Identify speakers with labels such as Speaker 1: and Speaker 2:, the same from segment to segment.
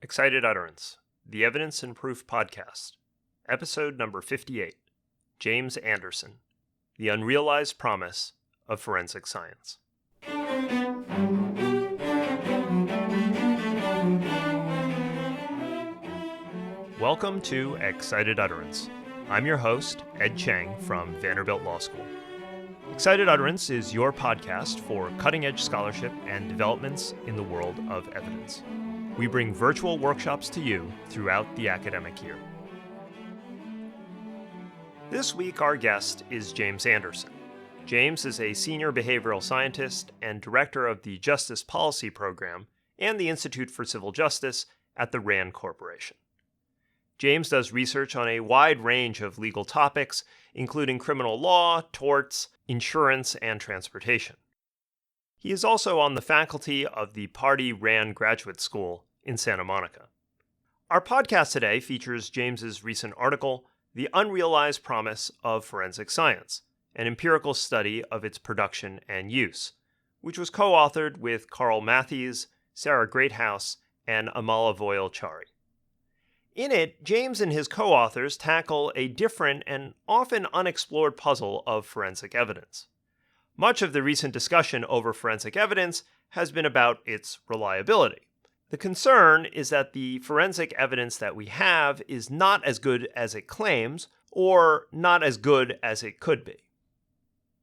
Speaker 1: Excited Utterance, the Evidence and Proof Podcast, episode number 58, James Anderson, the Unrealized Promise of Forensic Science. Welcome to Excited Utterance. I'm your host, Ed Cheng from Vanderbilt Law School. Excited Utterance is your podcast for cutting-edge scholarship and developments in the world of evidence. We bring virtual workshops to you throughout the academic year. This week, our guest is James Anderson. James is a senior behavioral scientist and director of the Justice Policy Program and the Institute for Civil Justice at the RAND Corporation. James does research on a wide range of legal topics, including criminal law, torts, insurance, and transportation. He is also on the faculty of the Pardee Rand Graduate School in Santa Monica. Our podcast today features James's recent article, The Unrealized Promise of Forensic Science, an empirical study of its production and use, which was co-authored with Carl Matthews, Sarah Greathouse, and Amala Voyal-Chari. In it, James and his co-authors tackle a different and often unexplored puzzle of forensic evidence. Much of the recent discussion over forensic evidence has been about its reliability. The concern is that the forensic evidence that we have is not as good as it claims, or not as good as it could be.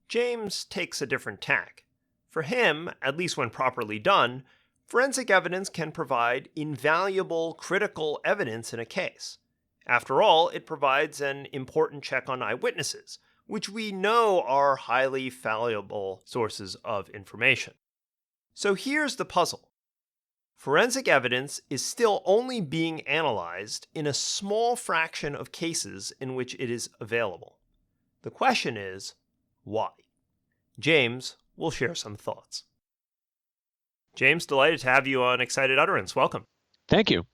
Speaker 1: James takes a different tack. For him, at least when properly done, forensic evidence can provide invaluable critical evidence in a case. After all, it provides an important check on eyewitnesses, which we know are highly fallible sources of information. So here's the puzzle. Forensic evidence is still only being analyzed in a small fraction of cases in which it is available. The question is, why? James will share some thoughts. James, delighted to have you on Excited Utterance. Welcome.
Speaker 2: Thank you.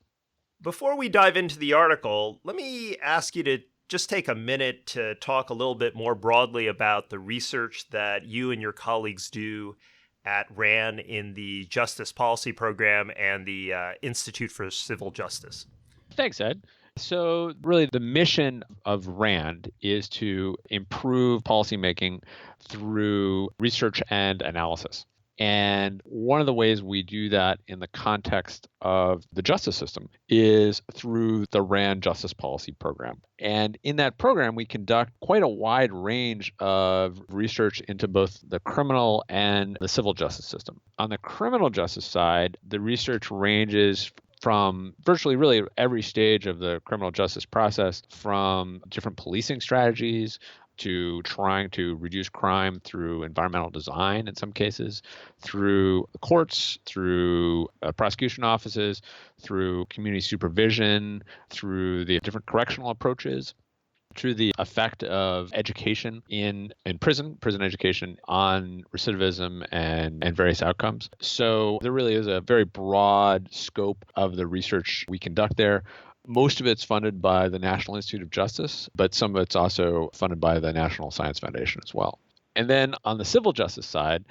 Speaker 1: Before we dive into the article, let me ask you to just take a minute to talk a little bit more broadly about the research that you and your colleagues do at RAND in the Justice Policy Program and the Institute for Civil Justice.
Speaker 2: Thanks, Ed. So really the mission of RAND is to improve policymaking through research and analysis. And one of the ways we do that in the context of the justice system is through the RAND Justice Policy Program. And in that program, we conduct quite a wide range of research into both the criminal and the civil justice system. On the criminal justice side, the research ranges from virtually really every stage of the criminal justice process, from different policing strategies to trying to reduce crime through environmental design in some cases, through courts, through prosecution offices, through community supervision, through the different correctional approaches, through the effect of education in prison education on recidivism and various outcomes. So there really is a very broad scope of the research we conduct there. Most of it's funded by the National Institute of Justice, but some of it's also funded by the National Science Foundation as well. And then on the civil justice side,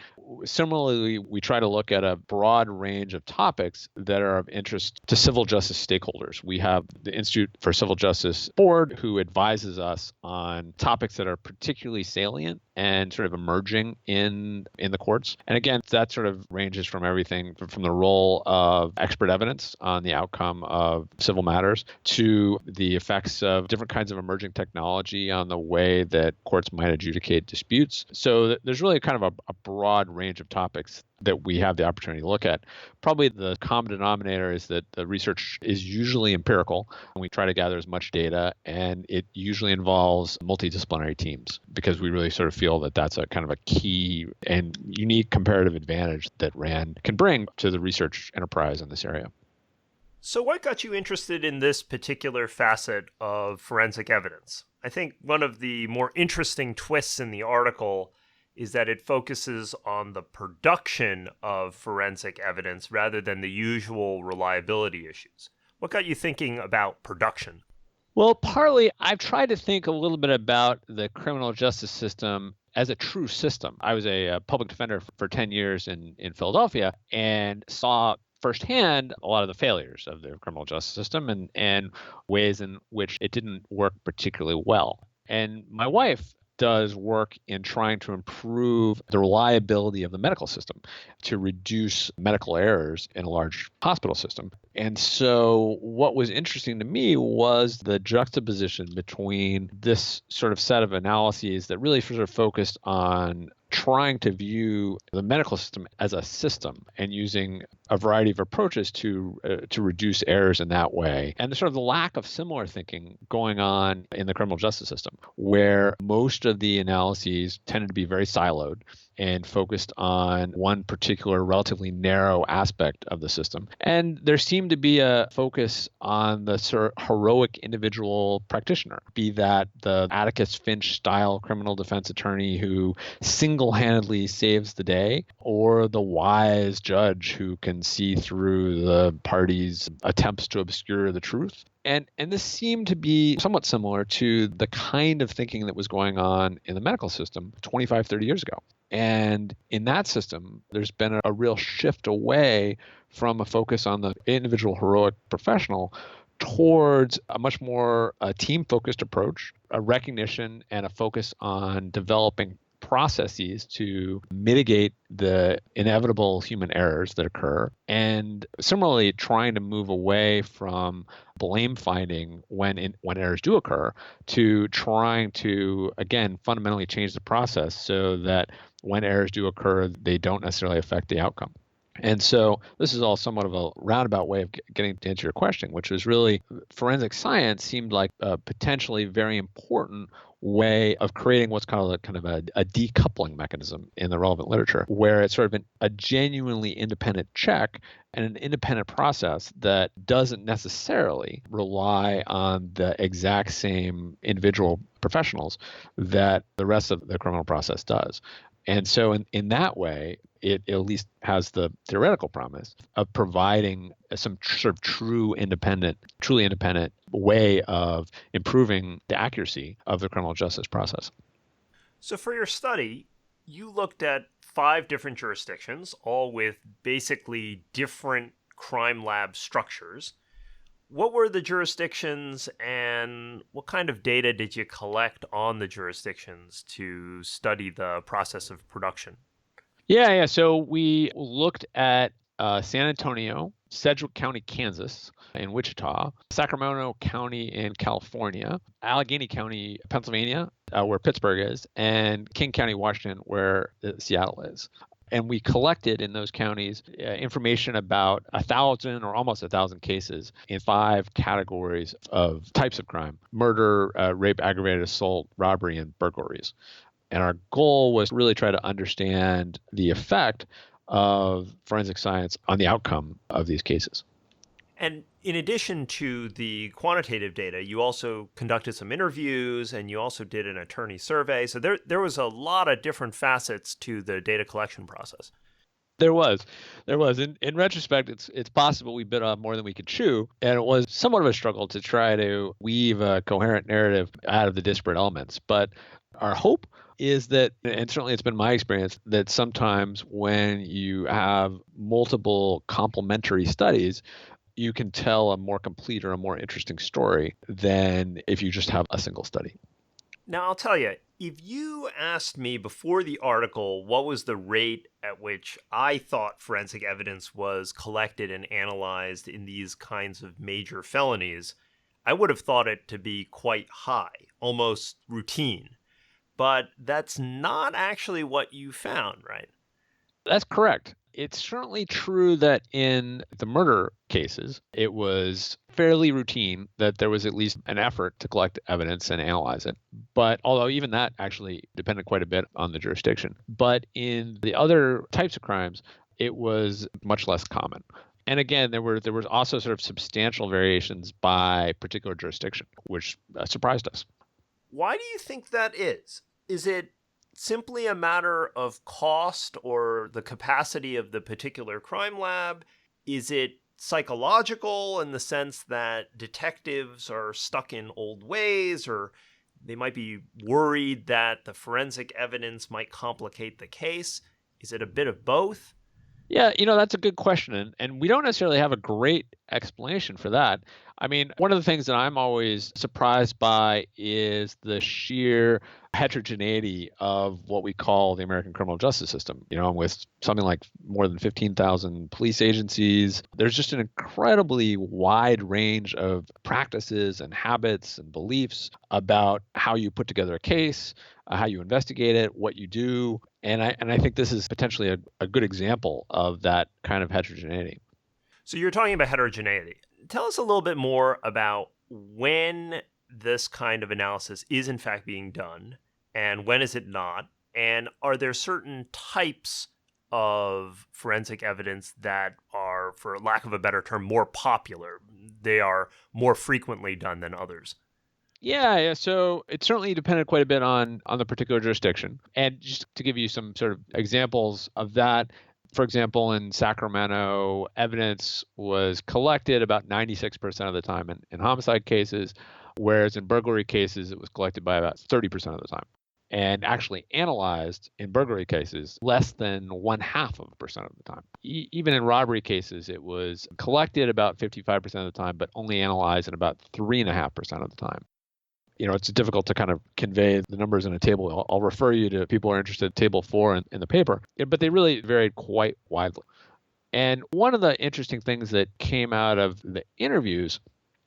Speaker 2: similarly, we try to look at a broad range of topics that are of interest to civil justice stakeholders. We have the Institute for Civil Justice Board, who advises us on topics that are particularly salient and sort of emerging in the courts. And again, that sort of ranges from everything from the role of expert evidence on the outcome of civil matters to the effects of different kinds of emerging technology on the way that courts might adjudicate disputes. So there's really kind of a broad range of topics that we have the opportunity to look at. Probably the common denominator is that the research is usually empirical, and we try to gather as much data, and it usually involves multidisciplinary teams because we really sort of feel that that's a kind of a key and unique comparative advantage that RAND can bring to the research enterprise in this area.
Speaker 1: So what got you interested in this particular facet of forensic evidence? I think one of the more interesting twists in the article is that it focuses on the production of forensic evidence rather than the usual reliability issues. What got you thinking about production?
Speaker 2: Well, partly I've tried to think a little bit about the criminal justice system as a true system. I was a public defender for 10 years in Philadelphia and saw firsthand a lot of the failures of the criminal justice system and ways in which it didn't work particularly well. And my wife does work in trying to improve the reliability of the medical system to reduce medical errors in a large hospital system. And so what was interesting to me was the juxtaposition between this sort of set of analyses that really sort of focused on trying to view the medical system as a system and using a variety of approaches to reduce errors in that way, and the sort of the lack of similar thinking going on in the criminal justice system, where most of the analyses tended to be very siloed and focused on one particular relatively narrow aspect of the system. And there seemed to be a focus on the sort of heroic individual practitioner, be that the Atticus Finch style criminal defense attorney who single-handedly saves the day, or the wise judge who can see through the party's attempts to obscure the truth. And this seemed to be somewhat similar to the kind of thinking that was going on in the medical system 25, 30 years ago. And in that system, there's been a real shift away from a focus on the individual heroic professional towards a much more team-focused approach, a recognition and a focus on developing processes to mitigate the inevitable human errors that occur, and similarly trying to move away from blame finding when errors do occur to trying to, again, fundamentally change the process so that when errors do occur, they don't necessarily affect the outcome. And so this is all somewhat of a roundabout way of getting to answer your question, which was really forensic science seemed like a potentially very important way of creating what's called a decoupling mechanism in the relevant literature, where it's sort of a genuinely independent check and an independent process that doesn't necessarily rely on the exact same individual professionals that the rest of the criminal process does. And so in that way, it at least has the theoretical promise of providing some sort of truly independent way of improving the accuracy of the criminal justice process.
Speaker 1: So for your study, you looked at 5 different jurisdictions, all with basically different crime lab structures. What were the jurisdictions and what kind of data did you collect on the jurisdictions to study the process of production?
Speaker 2: Yeah. So we looked at San Antonio, Sedgwick County, Kansas, in Wichita, Sacramento County in California, Allegheny County, Pennsylvania, where Pittsburgh is, and King County, Washington, where Seattle is. And we collected in those counties information about 1,000 or almost 1,000 cases in 5 categories of types of crime: murder, rape, aggravated assault, robbery, and burglaries. And our goal was to really try to understand the effect of forensic science on the outcome of these cases.
Speaker 1: And in addition to the quantitative data, you also conducted some interviews and you also did an attorney survey. So there was a lot of different facets to the data collection process.
Speaker 2: There was. In retrospect, it's possible we bit off more than we could chew, and it was somewhat of a struggle to try to weave a coherent narrative out of the disparate elements. But our hope is that, and certainly it's been my experience, that sometimes when you have multiple complementary studies, you can tell a more complete or a more interesting story than if you just have a single study.
Speaker 1: Now, I'll tell you, if you asked me before the article what was the rate at which I thought forensic evidence was collected and analyzed in these kinds of major felonies, I would have thought it to be quite high, almost routine. But that's not actually what you found, right?
Speaker 2: That's correct. It's certainly true that in the murder cases, it was fairly routine that there was at least an effort to collect evidence and analyze it. But although even that actually depended quite a bit on the jurisdiction. But in the other types of crimes, it was much less common. And again, there was also sort of substantial variations by particular jurisdiction, which surprised us.
Speaker 1: Why do you think that is? Is it simply a matter of cost or the capacity of the particular crime lab? Is it psychological in the sense that detectives are stuck in old ways, or they might be worried that the forensic evidence might complicate the case? Is it a bit of both?
Speaker 2: Yeah, that's a good question. And we don't necessarily have a great explanation for that. I mean, one of the things that I'm always surprised by is the sheer heterogeneity of what we call the American criminal justice system. With something like more than 15,000 police agencies, there's just an incredibly wide range of practices and habits and beliefs about how you put together a case, how you investigate it, what you do. And I think this is potentially a good example of that kind of heterogeneity.
Speaker 1: So you're talking about heterogeneity. Tell us a little bit more about when this kind of analysis is in fact being done and when is it not? And are there certain types of forensic evidence that are, for lack of a better term, more popular? They are more frequently done than others.
Speaker 2: Yeah. So it certainly depended quite a bit on the particular jurisdiction. And just to give you some sort of examples of that, for example, in Sacramento, evidence was collected about 96% of the time in homicide cases, whereas in burglary cases, it was collected by about 30% of the time. And actually analyzed in burglary cases less than 0.5% of the time. Even in robbery cases, it was collected about 55% of the time, but only analyzed in about 3.5% of the time. It's difficult to kind of convey the numbers in a table. I'll refer you to people who are interested in table 4 in the paper, but they really varied quite widely. And one of the interesting things that came out of the interviews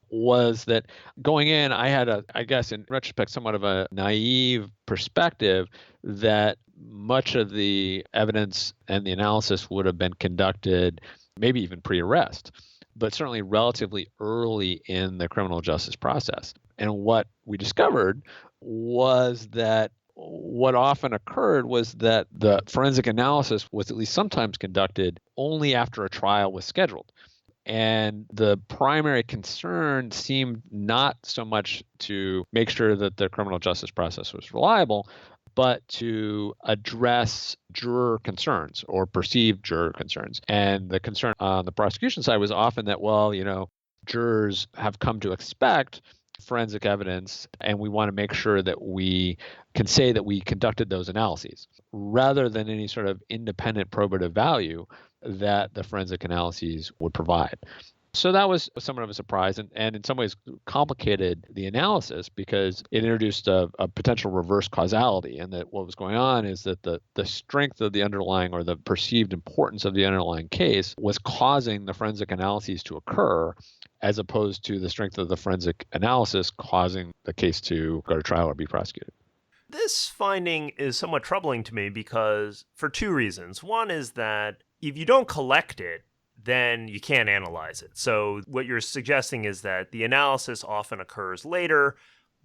Speaker 2: was that going in, I had I guess in retrospect, somewhat of a naive perspective that much of the evidence and the analysis would have been conducted maybe even pre-arrest, but certainly relatively early in the criminal justice process. And what we discovered was that what often occurred was that the forensic analysis was at least sometimes conducted only after a trial was scheduled. And the primary concern seemed not so much to make sure that the criminal justice process was reliable, but to address juror concerns or perceived juror concerns. And the concern on the prosecution side was often that, well, jurors have come to expect forensic evidence, and we want to make sure that we can say that we conducted those analyses rather than any sort of independent probative value that the forensic analyses would provide. So that was somewhat of a surprise and in some ways complicated the analysis because it introduced a potential reverse causality. And that what was going on is that the strength of the underlying or the perceived importance of the underlying case was causing the forensic analyses to occur as opposed to the strength of the forensic analysis causing the case to go to trial or be prosecuted.
Speaker 1: This finding is somewhat troubling to me because for two reasons. One is that if you don't collect it, then you can't analyze it. So what you're suggesting is that the analysis often occurs later,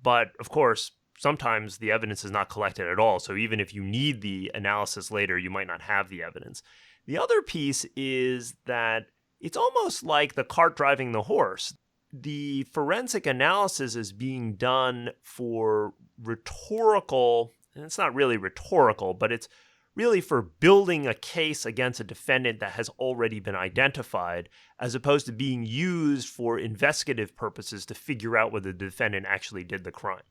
Speaker 1: but of course, sometimes the evidence is not collected at all. So even if you need the analysis later, you might not have the evidence. The other piece is that it's almost like the cart driving the horse. The forensic analysis is being done for rhetorical, and it's not really rhetorical, but it's really for building a case against a defendant that has already been identified, as opposed to being used for investigative purposes to figure out whether the defendant actually did the crime.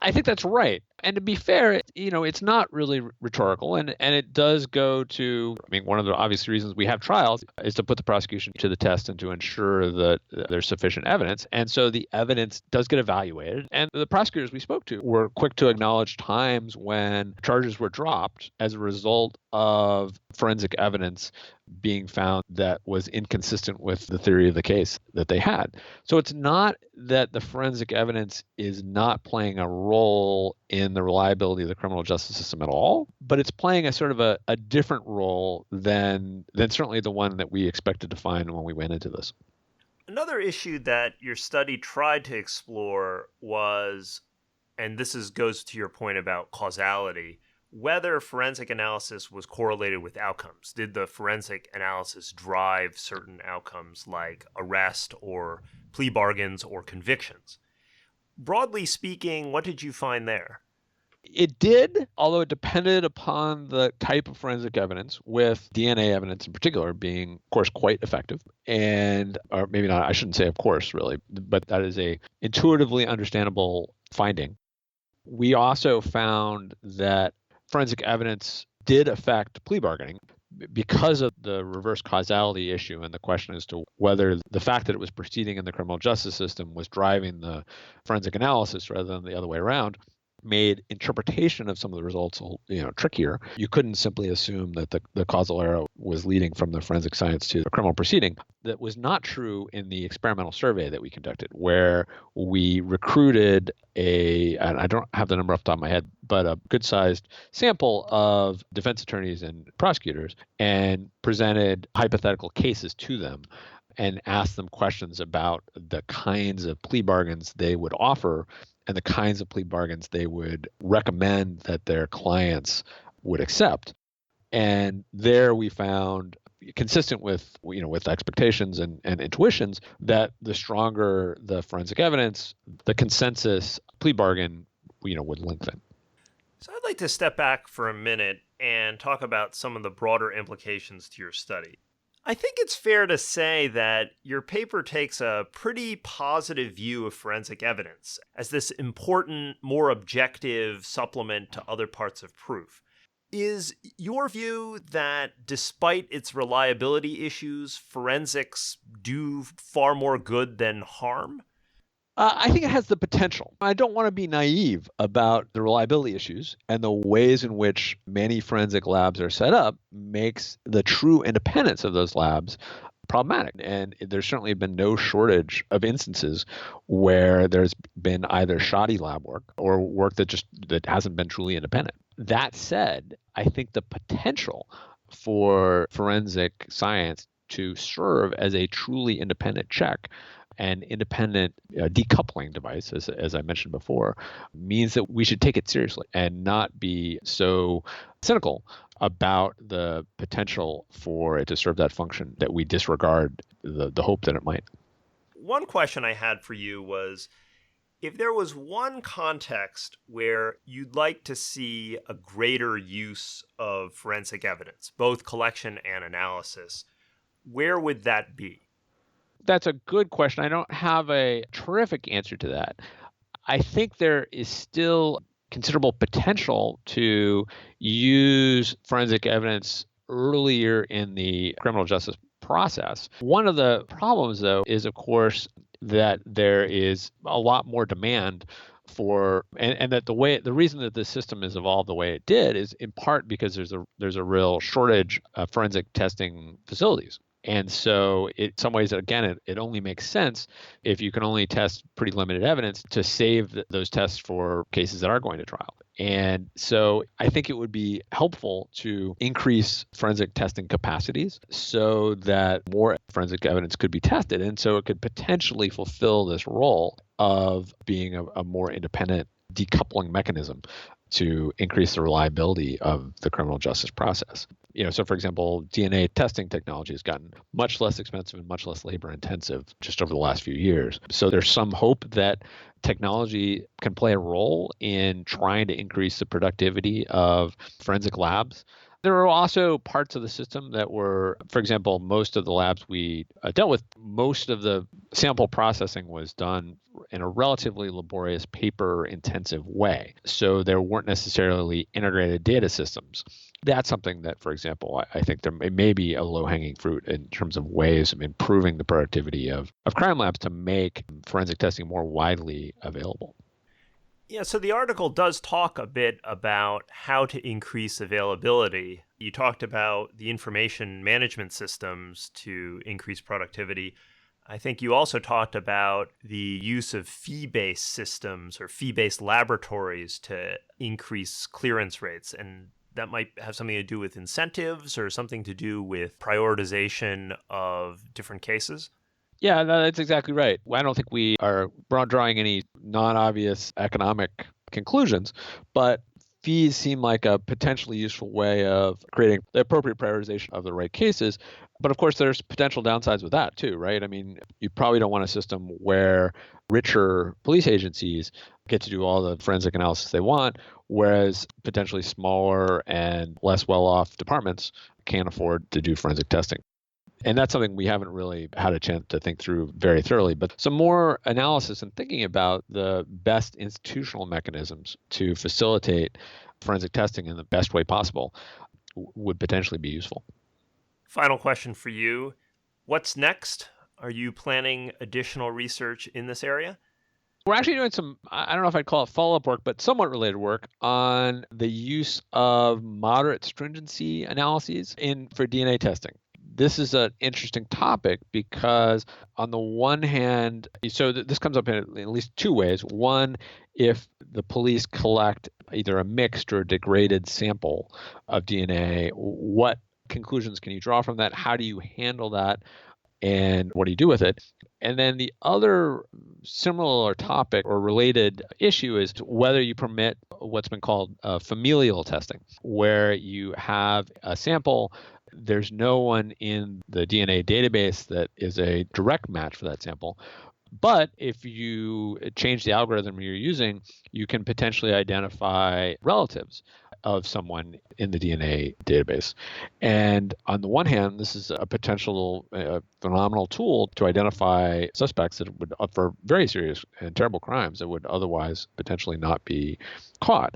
Speaker 2: I think that's right. And to be fair, it's not really rhetorical and it does go to, I mean, one of the obvious reasons we have trials is to put the prosecution to the test and to ensure that there's sufficient evidence. And so the evidence does get evaluated. And the prosecutors we spoke to were quick to acknowledge times when charges were dropped as a result of forensic evidence being found that was inconsistent with the theory of the case that they had. So it's not that the forensic evidence is not playing a role in the reliability of the criminal justice system at all, but it's playing a sort of a different role than certainly the one that we expected to find when we went into this.
Speaker 1: Another issue that your study tried to explore was, and goes to your point about causality, whether forensic analysis was correlated with outcomes. Did the forensic analysis drive certain outcomes like arrest or plea bargains or convictions? Broadly speaking, what did you find there?
Speaker 2: It did, although it depended upon the type of forensic evidence, with DNA evidence in particular being, of course, quite effective. And, or maybe not, I shouldn't say of course, really, but that is a intuitively understandable finding. We also found that forensic evidence did affect plea bargaining, because of the reverse causality issue and the question as to whether the fact that it was proceeding in the criminal justice system was driving the forensic analysis rather than the other way around, made interpretation of some of the results trickier. You couldn't simply assume that the causal error was leading from the forensic science to the criminal proceeding. That was not true in the experimental survey that we conducted, where we recruited and I don't have the number off the top of my head, but a good-sized sample of defense attorneys and prosecutors and presented hypothetical cases to them and asked them questions about the kinds of plea bargains they would offer and the kinds of plea bargains they would recommend that their clients would accept. And there we found, consistent with expectations and intuitions, that the stronger the forensic evidence, the consensus plea bargain would lengthen.
Speaker 1: So I'd like to step back for a minute and talk about some of the broader implications to your study. I think it's fair to say that your paper takes a pretty positive view of forensic evidence as this important, more objective supplement to other parts of proof. Is your view that despite its reliability issues, forensics do far more good than harm?
Speaker 2: I think it has the potential. I don't want to be naive about the reliability issues, and the ways in which many forensic labs are set up makes the true independence of those labs problematic. And there's certainly been no shortage of instances where there's been either shoddy lab work or work that hasn't been truly independent. That said, I think the potential for forensic science to serve as a truly independent check and independent decoupling device, as I mentioned before, means that we should take it seriously and not be so cynical about the potential for it to serve that function that we disregard the hope that it might.
Speaker 1: One question I had for you was, if there was one context where you'd like to see a greater use of forensic evidence, both collection and analysis, where would that be?
Speaker 2: That's a good question. I don't have a terrific answer to that. I think there is still considerable potential to use forensic evidence earlier in the criminal justice process. One of the problems, though, is, of course, that there is a lot more demand for, and that the reason that the system has evolved the way it did is in part because there's a real shortage of forensic testing facilities. And so in some ways, again, it only makes sense if you can only test pretty limited evidence to save those tests for cases that are going to trial. And so I think it would be helpful to increase forensic testing capacities so that more forensic evidence could be tested. And so it could potentially fulfill this role of being a more independent decoupling mechanism to increase the reliability of the criminal justice process. So for example, DNA testing technology has gotten much less expensive and much less labor intensive just over the last few years. So there's some hope that technology can play a role in trying to increase the productivity of forensic labs. There are also parts of the system that were, for example, most of the labs we dealt with, most of the sample processing was done in a relatively laborious, paper-intensive way. So there weren't necessarily integrated data systems. That's something that, for example, I think there may be a low-hanging fruit in terms of ways of improving the productivity of crime labs to make forensic testing more widely available.
Speaker 1: Yeah, so the article does talk a bit about how to increase availability. You talked about the information management systems to increase productivity. I think you also talked about the use of fee-based systems or fee-based laboratories to increase clearance rates. And that might have something to do with incentives or something to do with prioritization of different cases.
Speaker 2: Yeah, no, that's exactly right. I don't think we are drawing any non-obvious economic conclusions, but fees seem like a potentially useful way of creating the appropriate prioritization of the right cases. But of course, there's potential downsides with that too, right? I mean, you probably don't want a system where richer police agencies get to do all the forensic analysis they want, whereas potentially smaller and less well-off departments can't afford to do forensic testing. And that's something we haven't really had a chance to think through very thoroughly. But some more analysis and thinking about the best institutional mechanisms to facilitate forensic testing in the best way possible would potentially be useful.
Speaker 1: Final question for you. What's next? Are you planning additional research in this area?
Speaker 2: We're actually doing some, I don't know if I'd call it follow-up work, but somewhat related work on the use of moderate stringency analyses for DNA testing. This is an interesting topic because on the one hand, so this comes up in at least two ways. One, if the police collect either a mixed or degraded sample of DNA, what conclusions can you draw from that? How do you handle that? And what do you do with it? And then the other similar topic or related issue is whether you permit what's been called familial testing, where you have a sample, there's no one in the DNA database that is a direct match for that sample. But if you change the algorithm you're using, you can potentially identify relatives of someone in the DNA database. And on the one hand, this is a potential phenomenal tool to identify suspects that would, for very serious and terrible crimes that would otherwise potentially not be caught.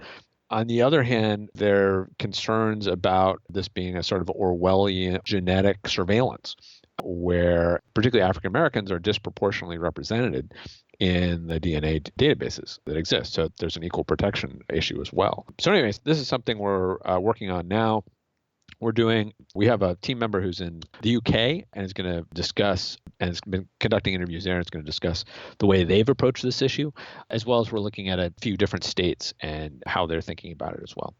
Speaker 2: On the other hand, there are concerns about this being a sort of Orwellian genetic surveillance, where particularly African Americans are disproportionately represented in the DNA databases that exist. So there's an equal protection issue as well. So anyways, this is something we're working on now. We have a team member who's in the UK and is going to discuss, and has been conducting interviews there, and is going to discuss the way they've approached this issue, as well as we're looking at a few different states and how they're thinking about it as well.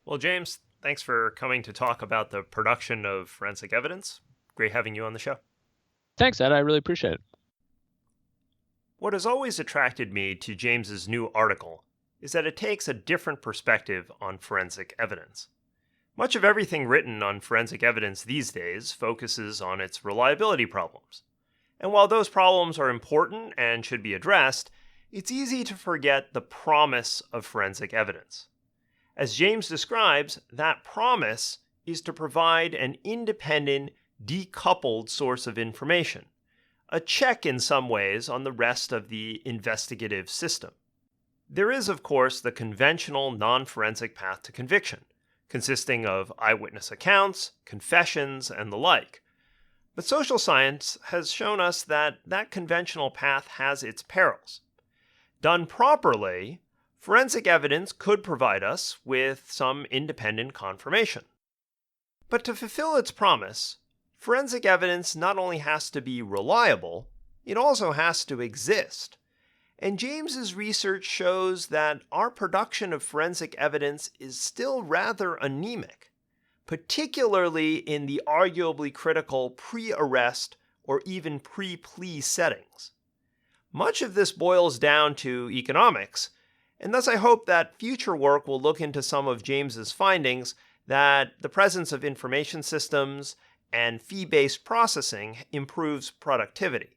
Speaker 1: Well, James, thanks for coming to talk about the production of forensic evidence. Great having you on the show.
Speaker 2: Thanks, Ed. I really appreciate it.
Speaker 1: What has always attracted me to James's new article is that it takes a different perspective on forensic evidence. Much of everything written on forensic evidence these days focuses on its reliability problems. And while those problems are important and should be addressed, it's easy to forget the promise of forensic evidence. As James describes, that promise is to provide an independent, decoupled source of information, a check in some ways on the rest of the investigative system. There is, of course, the conventional non-forensic path to conviction, consisting of eyewitness accounts, confessions, and the like. But social science has shown us that that conventional path has its perils. Done properly, forensic evidence could provide us with some independent confirmation. But to fulfill its promise, forensic evidence not only has to be reliable, it also has to exist. And James's research shows that our production of forensic evidence is still rather anemic, particularly in the arguably critical pre-arrest or even pre-plea settings. Much of this boils down to economics, and thus I hope that future work will look into some of James's findings that the presence of information systems and fee-based processing improves productivity.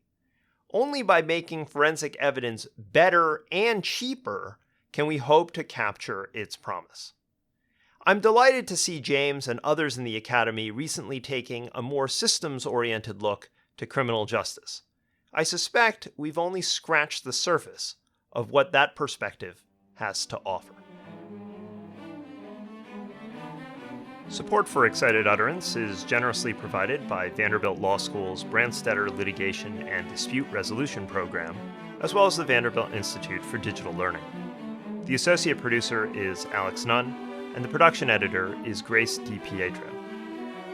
Speaker 1: Only by making forensic evidence better and cheaper can we hope to capture its promise. I'm delighted to see James and others in the Academy recently taking a more systems-oriented look to criminal justice. I suspect we've only scratched the surface of what that perspective has to offer. Support for Excited Utterance is generously provided by Vanderbilt Law School's Branstetter Litigation and Dispute Resolution Program, as well as the Vanderbilt Institute for Digital Learning. The associate producer is Alex Nunn, and the production editor is Grace DiPietro.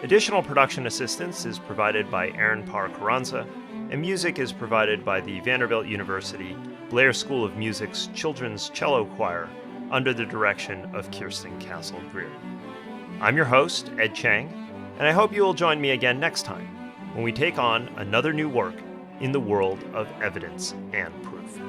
Speaker 1: Additional production assistance is provided by Aaron Parr-Carranza, and music is provided by the Vanderbilt University Blair School of Music's Children's Cello Choir under the direction of Kirsten Castle-Greer. I'm your host, Ed Chang, and I hope you will join me again next time when we take on another new work in the world of evidence and proof.